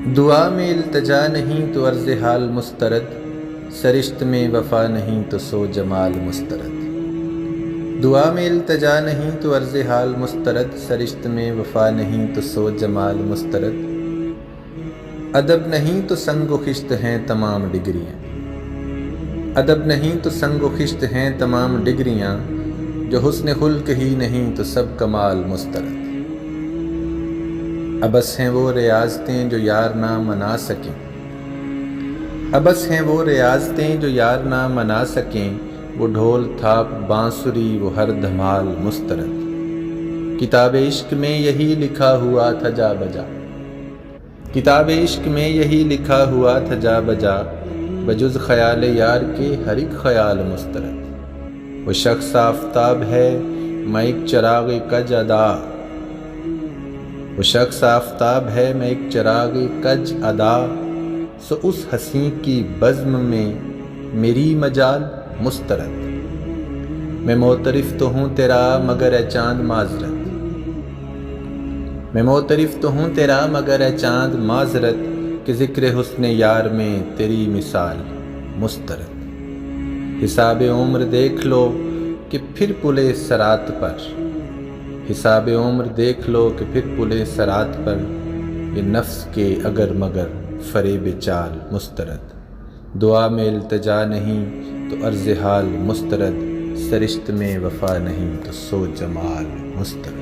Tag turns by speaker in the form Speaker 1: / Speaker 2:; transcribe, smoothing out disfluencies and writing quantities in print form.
Speaker 1: دعا میں التجا نہیں تو عرض حال مسترد، سرشت میں وفا نہیں تو سو جمال مسترد۔ دعا میں التجا نہیں تو عرض حال مسترد، سرشت میں وفا نہیں تو سو جمال مسترد۔ ادب نہیں تو سنگ و خشت ہیں تمام ڈگریاں، ادب نہیں تو سنگ و خشت ہیں تمام ڈگریاں، جو حسن خلق ہی نہیں تو سب کمال مسترد۔ ابس ہیں وہ ریاضتیں جو یار نہ منا سکیں، ابس ہیں وہ ریاضتیں جو یار نہ منا سکیں، وہ ڈھول تھاپ بانسری وہ ہر دھمال مسترد۔ کتاب عشق میں یہی لکھا ہوا تھا جا بجا، کتاب عشق میں یہی لکھا ہوا تھا جا بجا، بجز خیال یار کے ہر ایک خیال مسترد۔ وہ شخص آفتاب ہے میں ایک چراغ کج ادا، وہ شخص آفتاب ہے میں ایک چراغ کج ادا، سو اس حسین کی بزم میں میری مجال مسترد۔ میں معترف تو ہوں تیرا مگر اے چاند معذرت، میں معترف تو ہوں تیرا مگر اے چاند معذرت، کہ ذکر حسن یار میں تیری مثال مسترد۔ حساب عمر دیکھ لو کہ پھر پلے صراط پر، حساب عمر دیکھ لو کہ پھر پلے صراط پر، یہ نفس کے اگر مگر فریب چال مسترد۔ دعا میں التجا نہیں تو عرض حال مسترد، سرشت میں وفا نہیں تو سو جمال مسترد۔